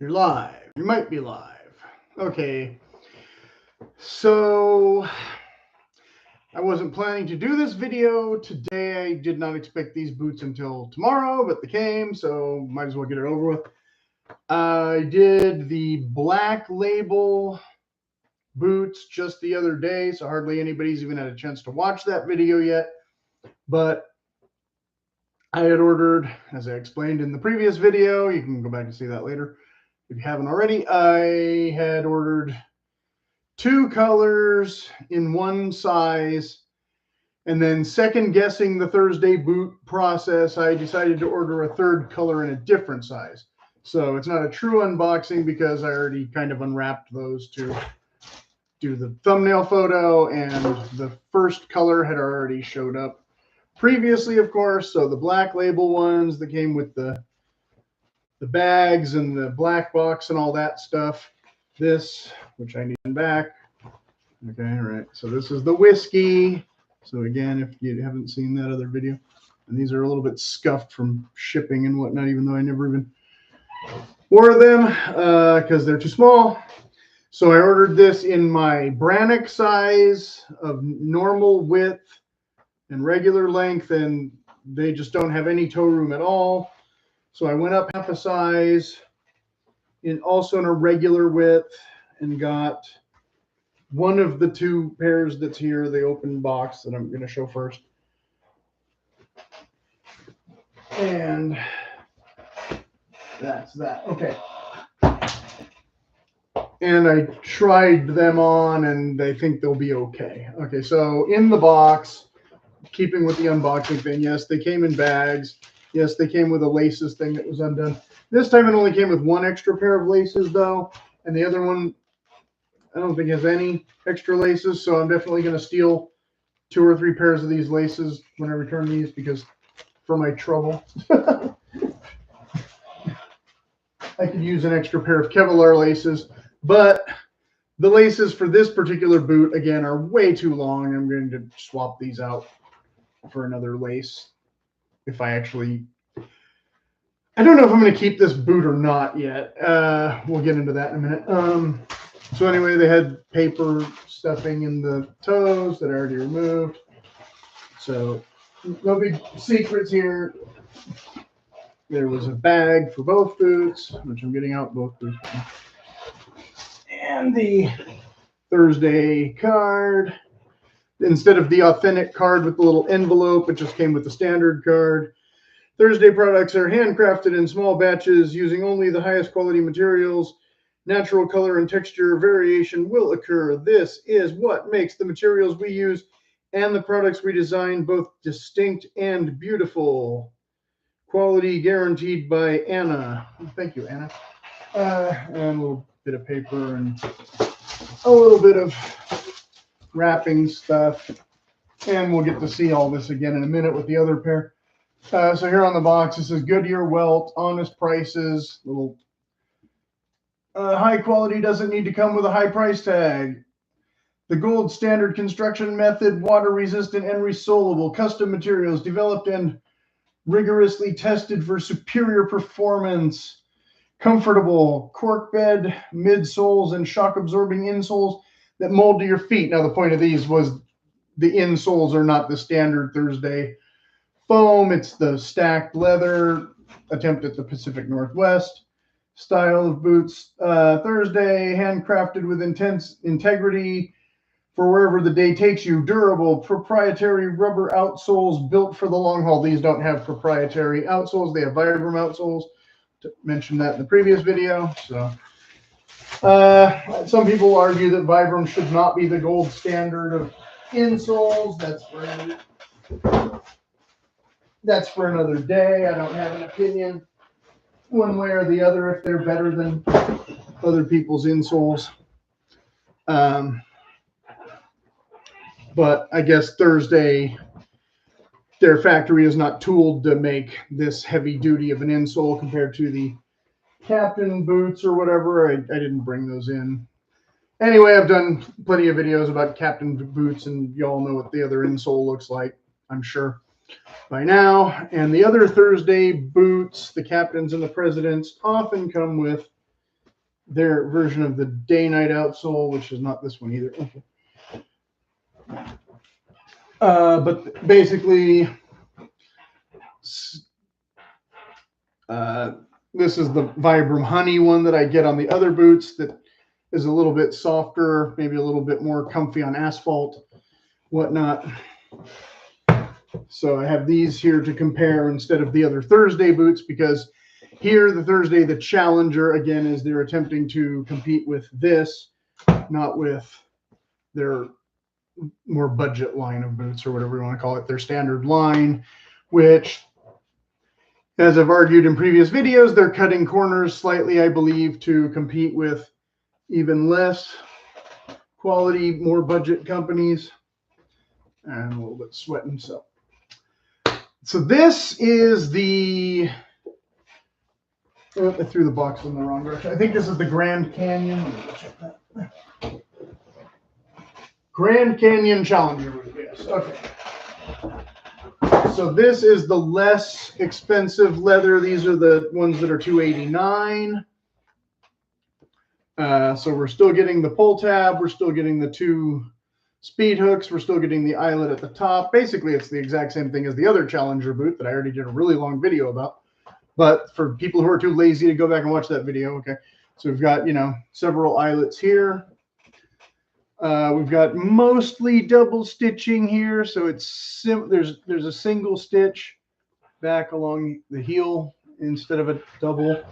You're live. You might be live. Okay. So I wasn't planning to do this video today. I did not expect these boots until tomorrow, but they came, so might as well get it over with. I did the Black Label boots just the other day, so hardly anybody's even had a chance to watch that video yet. But I had ordered, as I explained in the previous video, you can go back and see that later if you haven't already. I had ordered 2 colors in one size, and then second guessing the Thursday boot process, I decided to order a 3rd color in a different size. So it's not a true unboxing because I already kind of unwrapped those to do the thumbnail photo, and the first color had already showed up previously, of course. So the Black Label ones that came with the bags and the black box and all that stuff. This, which I need back. Okay, all right. So this is the whiskey. So again, if you haven't seen that other video, and these are a little bit scuffed from shipping and whatnot, even though I never even wore them because they're too small. So I ordered this in my Brannock size of normal width and regular length, and they just don't have any toe room at all. So I went up half a size also in a regular width and got one of the 2 pairs that's here, the open box that I'm going to show first. And that's that. Okay. And I tried them on, and I think they'll be okay. Okay, so in the box, keeping with the unboxing thing, yes, they came in bags. Yes, they came with a laces thing that was undone. This time it only came with 1 extra pair of laces, though, and the other one I don't think has any extra laces, so I'm definitely going to steal 2 or 3 pairs of these laces when I return these, because for my trouble. I could use an extra pair of Kevlar laces, but the laces for this particular boot, again, are way too long. I'm going to swap these out for another lace if I actually... I don't know if I'm going to keep this boot or not yet. We'll get into that in a minute. So anyway, they had paper stuffing in the toes that I already removed. So no big secrets here. There was a bag for both boots, which I'm getting out both boots. And the Thursday card. Instead of the authentic card with the little envelope, it just came with the standard card. Thursday products are handcrafted in small batches using only the highest quality materials. Natural color and texture variation will occur. This is what makes the materials we use and the products we design both distinct and beautiful. Quality guaranteed by Anna. Thank you, Anna. And a little bit of paper and a little bit of wrapping stuff. And we'll get to see all this again in a minute with the other pair. So here on the box, it says Goodyear Welt, honest prices. Little high quality doesn't need to come with a high price tag. The gold standard construction method, water resistant and resolable, custom materials developed and rigorously tested for superior performance. Comfortable cork bed midsoles and shock absorbing insoles that mold to your feet. Now the point of these was the insoles are not the standard Thursday foam. It's the stacked leather attempt at the Pacific Northwest style of boots. Thursday, handcrafted with intense integrity for wherever the day takes you. Durable, proprietary rubber outsoles built for the long haul. These don't have proprietary outsoles. They have Vibram outsoles. Mentioned that in the previous video. So some people argue that Vibram should not be the gold standard of insoles. That's for another day. I don't have an opinion one way or the other if they're better than other people's insoles. But I guess Thursday, their factory is not tooled to make this heavy duty of an insole compared to the Captain boots or whatever. I didn't bring those in. Anyway, I've done plenty of videos about Captain boots, and y'all know what the other insole looks like, I'm sure, by now. And the other Thursday boots, the Captains and the Presidents, often come with their version of the day-night outsole, which is not this one either. Okay. But basically, this is the Vibram Honey one that I get on the other boots that is a little bit softer, maybe a little bit more comfy on asphalt, whatnot. So I have these here to compare instead of the other Thursday boots, because here the Thursday, the Challenger, again, is they're attempting to compete with this, not with their more budget line of boots or whatever you want to call it, their standard line, which, as I've argued in previous videos, they're cutting corners slightly, I believe, to compete with even less quality, more budget companies. And a little bit sweating. So this is the, oh, I threw the box in the wrong direction. I think this is the Grand Canyon. Let me go check that. Grand Canyon Challenger boot, yes. Okay. So this is the less expensive leather. These are the ones that are $289. So we're still getting the pull tab. We're still getting the 2 speed hooks. We're still getting the eyelet at the top. Basically, it's the exact same thing as the other Challenger boot that I already did a really long video about. But for people who are too lazy to go back and watch that video, okay. So we've got, several eyelets here. We've got mostly double stitching here, so it's there's a single stitch back along the heel instead of a double.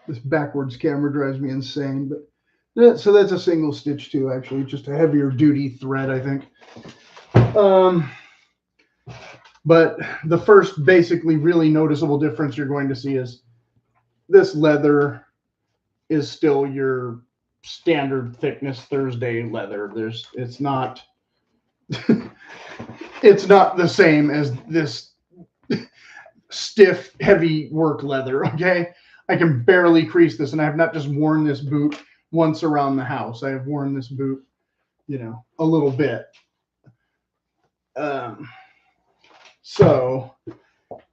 This backwards camera drives me insane, but so that's a single stitch too, actually, just a heavier duty thread, I think. But the first basically really noticeable difference you're going to see is this leather is still your standard thickness Thursday leather. It's not it's not the same as this stiff, heavy work leather, okay? I can barely crease this, and I have not just worn this boot once around the house. I have worn this boot, a little bit. So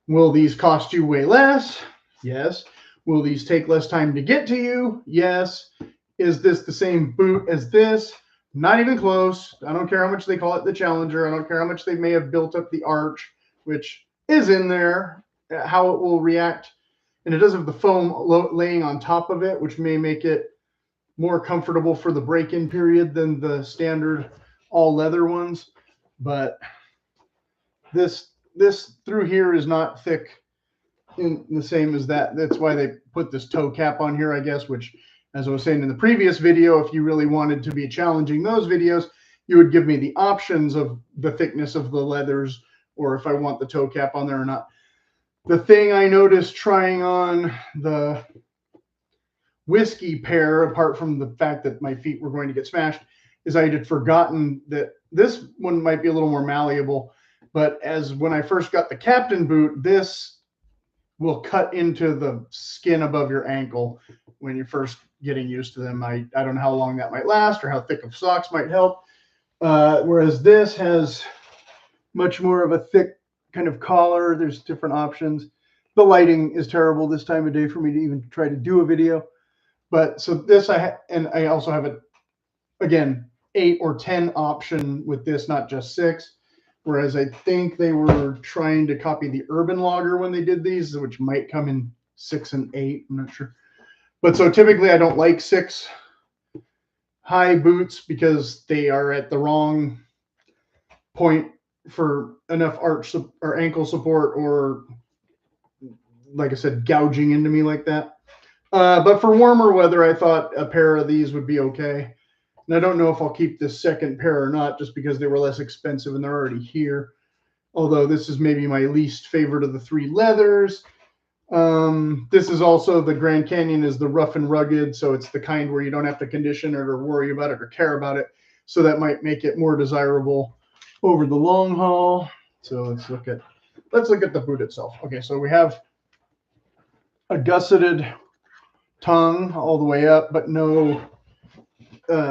will these cost you way less? Yes. Will these take less time to get to you? Yes. Is this the same boot as this? Not even close. I don't care how much they call it the Challenger. I don't care how much they may have built up the arch, which is in there, how it will react. And it does have the foam laying on top of it, which may make it more comfortable for the break-in period than the standard all leather ones. But this through here is not thick in the same as that. That's why they put this toe cap on here, I guess, which, as I was saying in the previous video, if you really wanted to be challenging those videos, you would give me the options of the thickness of the leathers, or if I want the toe cap on there or not. The thing I noticed trying on the whiskey pair, apart from the fact that my feet were going to get smashed, is I had forgotten that this one might be a little more malleable. But as when I first got the Captain boot, this will cut into the skin above your ankle when you're first getting used to them. I don't know how long that might last or how thick of socks might help. Whereas this has much more of a thick kind of collar. There's different options. The lighting is terrible this time of day for me to even try to do a video. But so this and I also have a, again, 8 or 10 option with this, not just 6. Whereas I think they were trying to copy the Urban Logger when they did these, which might come in 6 and 8. I'm not sure. But so typically I don't like 6 high boots because they are at the wrong point for enough arch or ankle support, or, like I said, gouging into me like that. But for warmer weather, I thought a pair of these would be okay. And I don't know if I'll keep this second pair or not, just because they were less expensive and they're already here. Although this is maybe my least favorite of the 3 leathers. This is also, the Grand Canyon is the rough and rugged, so it's the kind where you don't have to condition it or worry about it or care about it. So that might make it more desirable over the long haul. So let's look at the boot itself. Okay, so we have a gusseted tongue all the way up, but no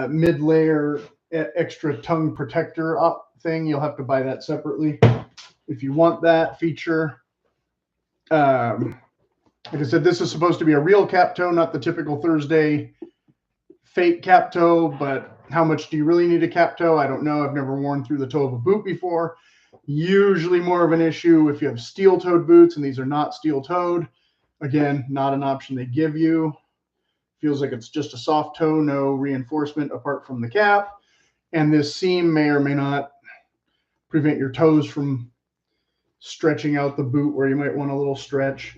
mid-layer extra tongue protector thing. You'll have to buy that separately if you want that feature. Like I said, this is supposed to be a real cap toe, not the typical Thursday fake cap toe, but how much do you really need a cap toe? I don't know. I've never worn through the toe of a boot before. Usually more of an issue if you have steel-toed boots, and these are not steel-toed. Again, not an option they give you. Feels like it's just a soft toe, no reinforcement apart from the cap. And this seam may or may not prevent your toes from stretching out the boot where you might want a little stretch.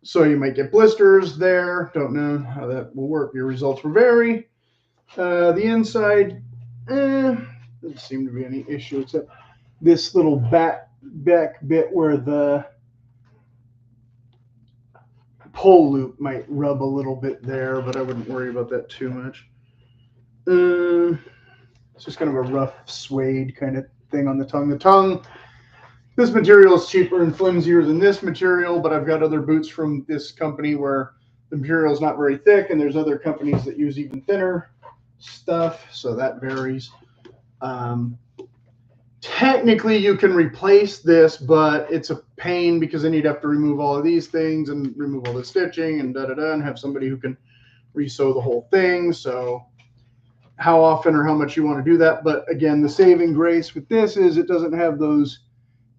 So you might get blisters there. Don't know how that will work. Your results will vary. The inside, doesn't seem to be any issue except this little back bit where the pull loop might rub a little bit there, but I wouldn't worry about that too much. It's just kind of a rough suede kind of thing on the tongue. The tongue, this material is cheaper and flimsier than this material, but I've got other boots from this company where the material is not very thick, and there's other companies that use even thinner stuff, so that varies. Technically, you can replace this, but it's a pain because then you'd have to remove all of these things and remove all the stitching and and have somebody who can resew the whole thing. So how often or how much you want to do that. But again, the saving grace with this is it doesn't have those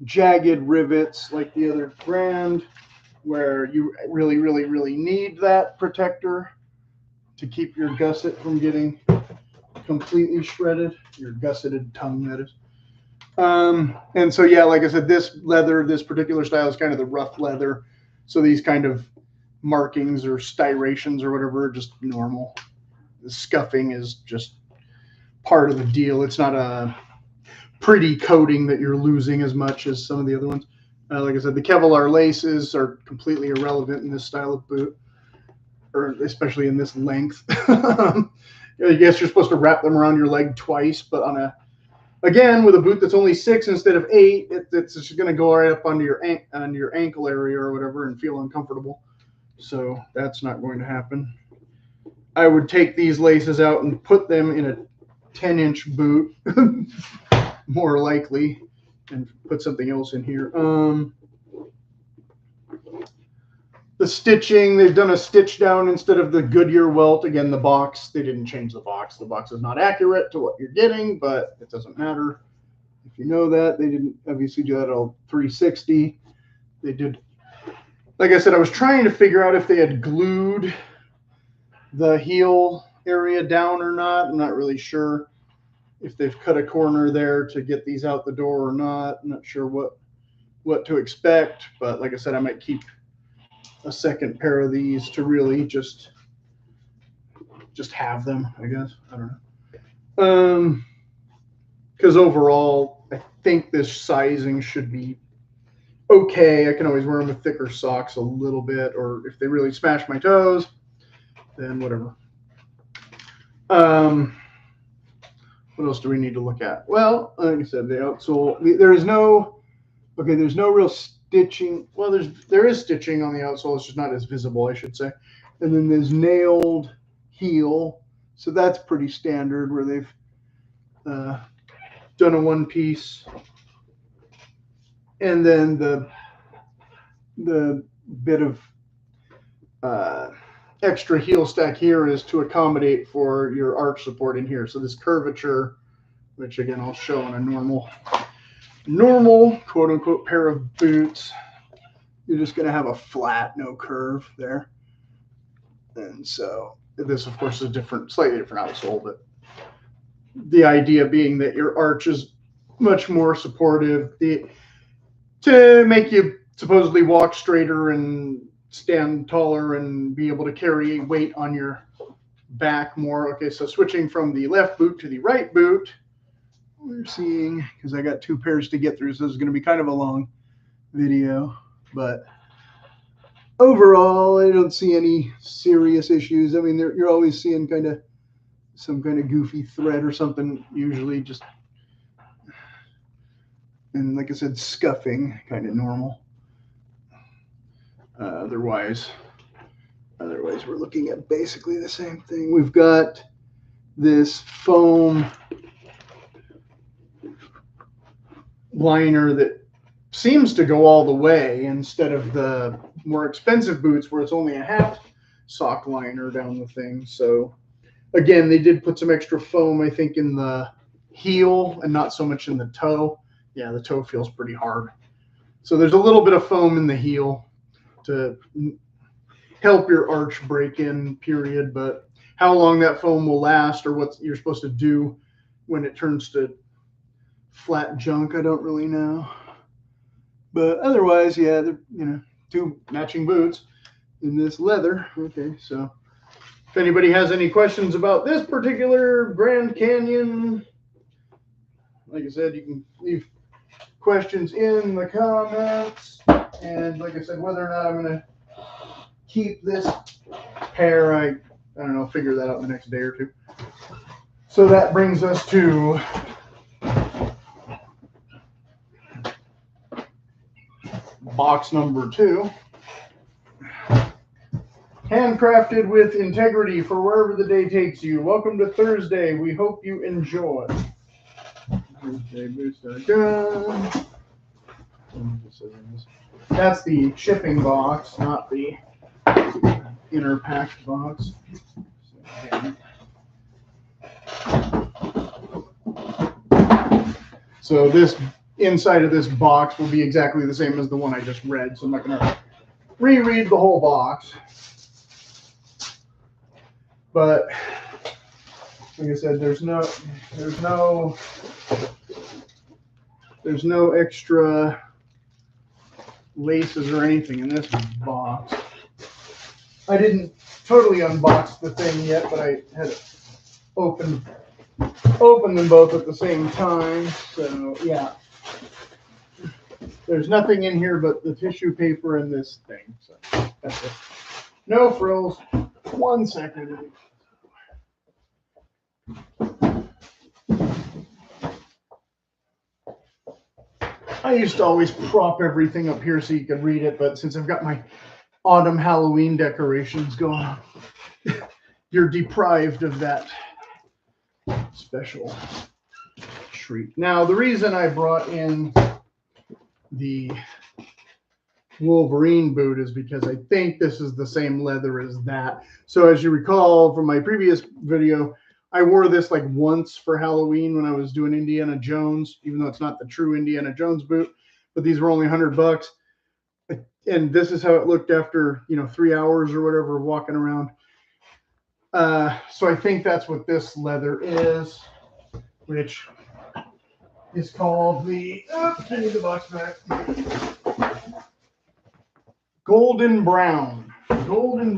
jagged rivets like the other brand where you really, really, really need that protector to keep your gusset from getting completely shredded, your gusseted tongue, that is. And so, yeah, like I said, this leather, this particular style is kind of the rough leather. So these kind of markings or striations or whatever are just normal. The scuffing is just part of the deal. It's not a pretty coating that you're losing as much as some of the other ones. Like I said, the Kevlar laces are completely irrelevant in this style of boot, or especially in this length. I guess you're supposed to wrap them around your leg twice, but on a, again, with a boot that's only 6 instead of 8, it's just going to go right up onto your ankle area or whatever and feel uncomfortable. So that's not going to happen. I would take these laces out and put them in a 10-inch boot, more likely, and put something else in here. The stitching, they've done a stitch down instead of the Goodyear welt. Again, the box, they didn't change the box. The box is not accurate to what you're getting, but it doesn't matter. If you know that, they didn't obviously do that all 360. They did, like I said, I was trying to figure out if they had glued the heel area down or not. I'm not really sure if they've cut a corner there to get these out the door or not. I'm not sure what to expect, but like I said, I might keep a second pair of these to really just have them, I guess. I don't know. Because overall, I think this sizing should be okay. I can always wear them with thicker socks a little bit, or if they really smash my toes, then whatever. What else do we need to look at? Well, like I said, the outsole, there's no real stitching. Well, there is stitching on the outsole. It's just not as visible, I should say. And then there's nailed heel. So that's pretty standard where they've done a one piece. And then the bit of extra heel stack here is to accommodate for your arch support in here. So this curvature, which again I'll show on a normal quote unquote pair of boots, you're just going to have a flat, no curve there. And so this of course is a slightly different outsole, but the idea being that your arch is much more supportive to make you supposedly walk straighter and stand taller and be able to carry weight on your back more. Okay, so switching from the left boot to the right boot, we're seeing, because I got 2 pairs to get through, so this is going to be kind of a long video, but overall, I don't see any serious issues. I mean, you're always seeing some kind of goofy thread or something, usually just, and like I said, scuffing, kind of normal. Otherwise, we're looking at basically the same thing. We've got this foam liner that seems to go all the way instead of the more expensive boots where it's only a half sock liner down the thing. So again, they did put some extra foam, I think, in the heel and not so much in the toe. Yeah, the toe feels pretty hard. So there's a little bit of foam in the heel to help your arch break in, period. But how long that foam will last or what you're supposed to do when it turns to flat junk, I don't really know. But otherwise, yeah, they're, you know, two matching boots in this leather. Okay, so if anybody has any questions about this particular Grand Canyon, like I said, you can leave questions in the comments. And like I said, whether or not I'm going to keep this pair, I don't know, figure that out in the next day or two. So that brings us to box number 2. Handcrafted with integrity for wherever the day takes you. Welcome to Thursday. We hope you enjoy. Thursday boots are done. That's the shipping box, not the inner packed box. So this inside of this box will be exactly the same as the one I just read. So I'm not going to reread the whole box. But like I said, there's no extra laces or anything in this box. I didn't totally unbox the thing yet, but I had opened them both at the same time. So yeah, there's nothing in here but the tissue paper and this thing. So that's it. No frills. 1 second. I used to always prop everything up here so you could read it, but since I've got my autumn Halloween decorations going on, you're deprived of that special treat. Now, the reason I brought in the Wolverine boot is because I think this is the same leather as that. So as you recall from my previous video, I wore this like once for Halloween when I was doing Indiana Jones, even though it's not the true Indiana Jones boot, but these were only $100. And this is how it looked after, 3 hours or whatever walking around. So I think that's what this leather is, which is called the, I need the box back. Golden brown and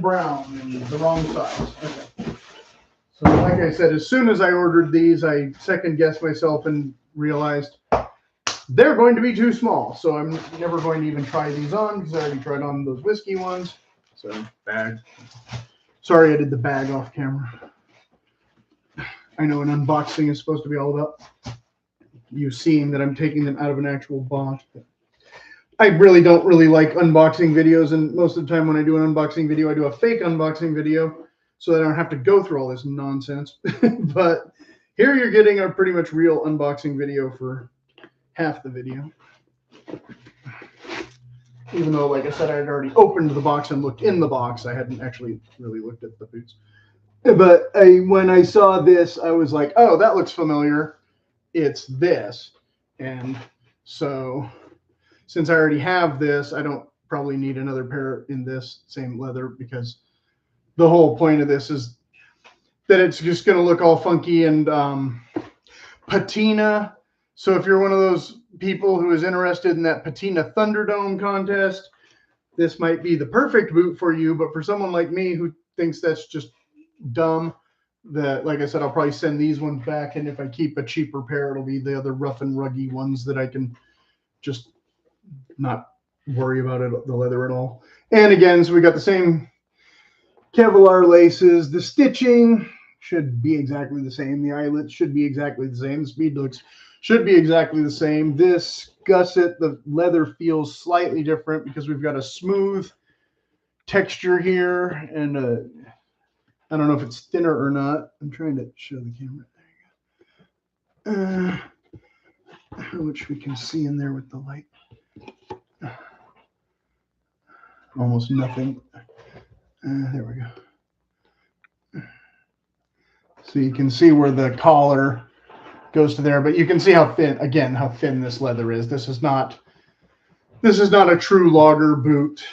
the wrong size. Okay. So like I said, as soon as I ordered these, I second guessed myself and realized they're going to be too small. So I'm never going to even try these on because I already tried on those whiskey ones. So bag. Sorry, I did the bag off camera. I know an unboxing is supposed to be all about you seeing that I'm taking them out of an actual box. I really don't like unboxing videos, and most of the time when I do an unboxing video, I do a fake unboxing video so that I don't have to go through all this nonsense. But here you're getting a pretty much real unboxing video for half the video. Even though, like I said, I had already opened the box and looked in the box, I hadn't actually really looked at the boots. But when I saw this, I was like, oh, that looks familiar. It's this. And so since I already have this, I don't probably need another pair in this same leather, because the whole point of this is that it's just going to look all funky and patina. So if you're one of those people who is interested in that patina Thunderdome contest, this might be the perfect boot for you. But for someone like me who thinks that's just dumb, that, like I said, I'll probably send these ones back. And if I keep a cheaper pair, it'll be the other rough and ruggy ones that I can just not worry about it, the leather at all. And again, so we got the same Kevlar laces. The stitching should be exactly the same. The eyelets should be exactly the same. The speed looks should be exactly the same. This gusset, the leather feels slightly different because we've got a smooth texture here, and I don't know if it's thinner or not. I'm trying to show the camera. There you go. How much we can see in there with the light. almost nothing. There we go. So you can see where the collar goes to there, but you can see how thin, again, how thin this leather is. This is not a true logger boot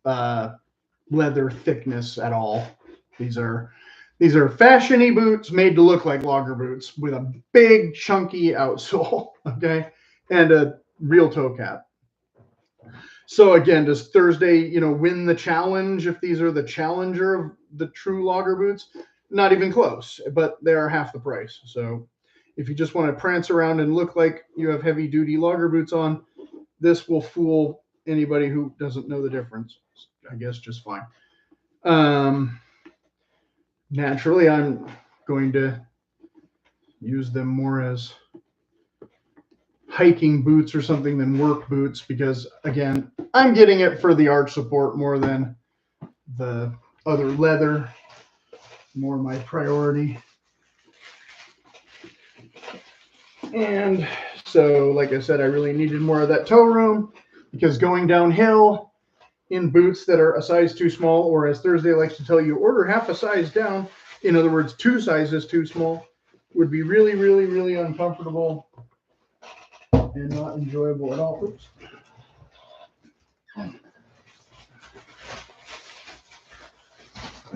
leather thickness at all. These are fashiony boots made to look like logger boots with a big chunky outsole, okay, and a real toe cap. So again, does Thursday, win the challenge if these are the challenger of the true logger boots? Not even close, but they are half the price. So if you just want to prance around and look like you have heavy duty logger boots on, this will fool anybody who doesn't know the difference, I guess, just fine. Naturally, I'm going to use them more as hiking boots or something than work boots because, again, I'm getting it for the arch support more than the other leather, more my priority. And so, like I said, I really needed more of that toe room because going downhill in boots that are a size too small, or as Thursday likes to tell you, order half a size down, in other words, 2 sizes too small, would be really, really, really uncomfortable and not enjoyable at all. Oops.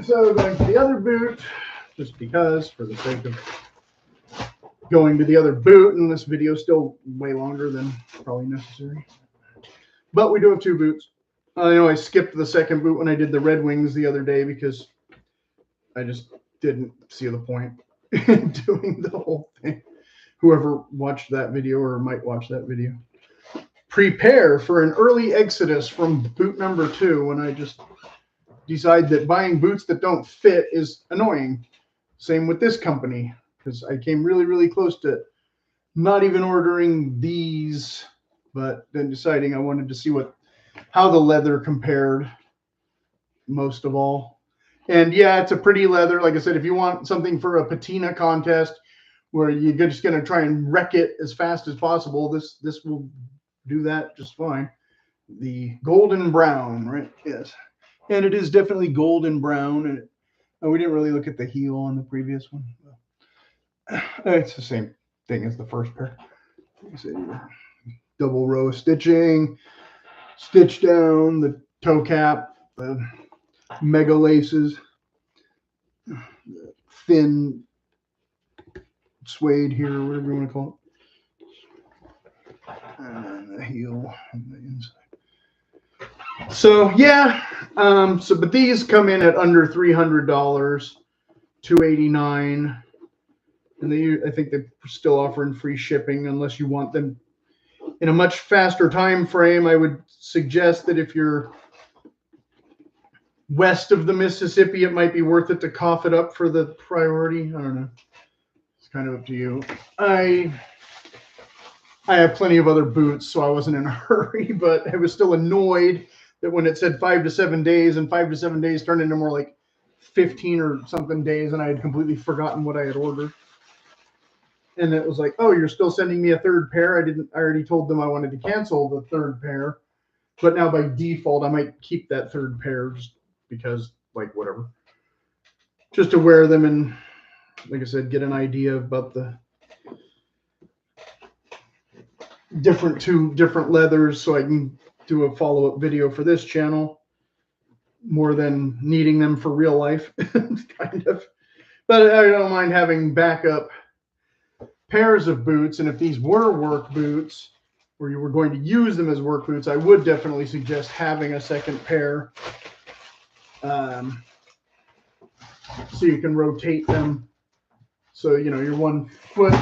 So going to the other boot, just because, for the sake of going to the other boot, and this video is still way longer than probably necessary. But we do have 2 boots. I know I skipped the second boot when I did the Red Wings the other day because I just didn't see the point in doing the whole thing. Whoever watched that video or might watch that video, prepare for an early exodus from boot number 2 when I just decide that buying boots that don't fit is annoying. Same with this company, because I came really, really close to not even ordering these, but then deciding I wanted to see how the leather compared most of all. And yeah, it's a pretty leather. Like I said, if you want something for a patina contest where you're just going to try and wreck it as fast as possible, this will do that just fine. The golden brown, right? Yes. And it is definitely golden brown. And we didn't really look at the heel on the previous one. It's the same thing as the first pair. Like I said, double row stitching, stitch down, the toe cap, the mega laces, thin suede here, whatever you want to call it, and the heel on the inside. So yeah, but these come in at under $300, $289, and I think they're still offering free shipping unless you want them in a much faster time frame. I would suggest that if you're west of the Mississippi, it might be worth it to cough it up for the priority. I don't know. It's kind of up to you. I have plenty of other boots, so I wasn't in a hurry, but I was still annoyed that when it said 5 to 7 days, and 5 to 7 days turned into more like 15 or something days, and I had completely forgotten what I had ordered. And it was like, oh, you're still sending me a third pair. I already told them I wanted to cancel the third pair, but now by default, I might keep that third pair just because, like, whatever, just to wear them and, like I said, get an idea about the two different leathers so I can do a follow-up video for this channel more than needing them for real life, kind of. But I don't mind having backup pairs of boots, and if these were work boots or you were going to use them as work boots, I would definitely suggest having a second pair so you can rotate them. So, your one foot,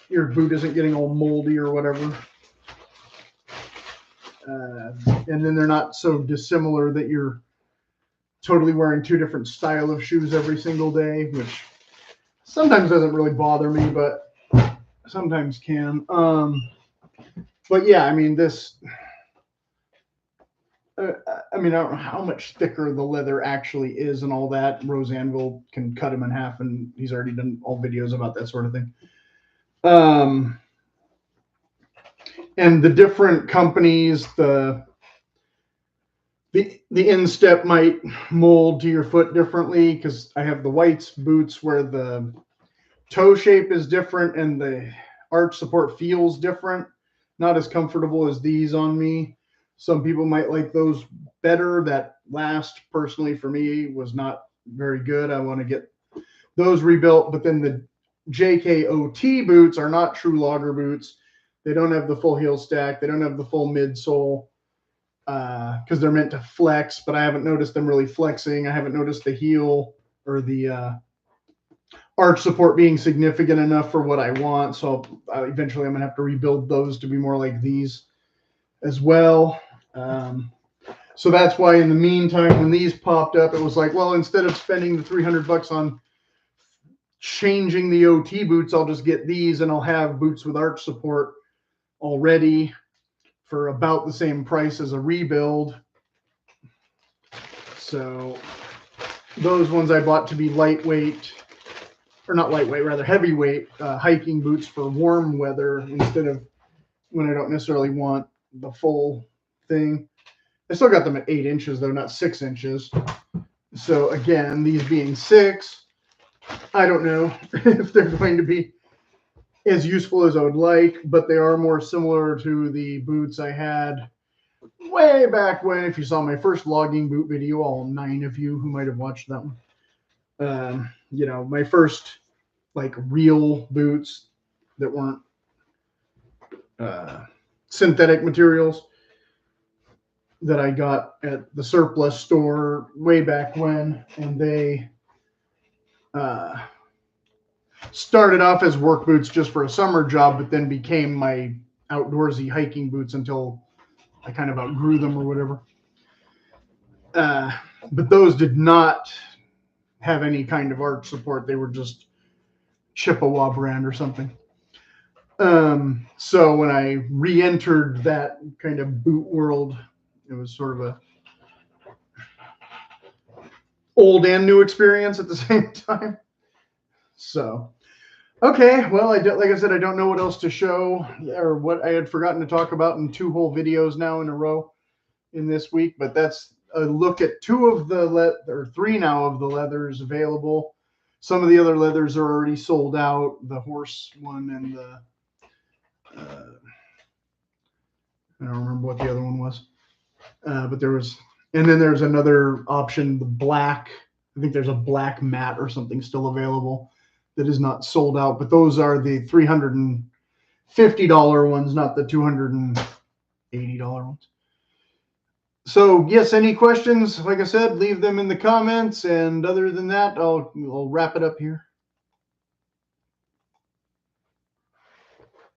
your boot isn't getting all moldy or whatever. And then they're not so dissimilar that you're totally wearing 2 different style of shoes every single day, which sometimes doesn't really bother me, but sometimes can. But yeah, I mean, this, I don't know how much thicker the leather actually is and all that. Roseanville can cut him in half, and he's already done all videos about that sort of thing. And the different companies, the the instep might mold to your foot differently, because I have the whites boots where the toe shape is different and the arch support feels different. Not as comfortable as these on me. Some people might like those better. That last, personally, for me, was not very good. I want to get those rebuilt. But then the JKOT boots are not true logger boots. They don't have the full heel stack. They don't have the full midsole, because they're meant to flex, but I haven't noticed them really flexing. I haven't noticed the heel or the arch support being significant enough for what I want. So eventually I'm going to have to rebuild those to be more like these as well. So that's why in the meantime, when these popped up, it was like, well, instead of spending the $300 on changing the OT boots, I'll just get these and I'll have boots with arch support already for about the same price as a rebuild. So those ones I bought to be lightweight, or not lightweight, rather heavyweight hiking boots for warm weather, instead of when I don't necessarily want the full thing. I still got them at 8 inches though, not 6 inches. So again, these being 6, I don't know if they're going to be as useful as I would like, but they are more similar to the boots I had way back when. If you saw my first logging boot video, all 9 of you who might have watched that one, you know, my first like real boots that weren't synthetic materials that I got at the surplus store way back when, and they started off as work boots just for a summer job, but then became my outdoorsy hiking boots until I kind of outgrew them or whatever. But those did not have any kind of arch support. They were just Chippewa brand or something. So when I re-entered that kind of boot world, it was sort of a old and new experience at the same time. So, okay, well, like I said, I don't know what else to show or what I had forgotten to talk about in 2 whole videos now in a row in this week, but that's a look at 2 of the or 3 now of the leathers available. Some of the other leathers are already sold out, the horse one and the I don't remember what the other one was, but there was, and then there's another option, the black. I think there's a black matte or something still available that is not sold out, but those are the $350 ones, not the $280 ones. So yes, any questions, like I said, leave them in the comments, and other than that, I'll wrap it up here.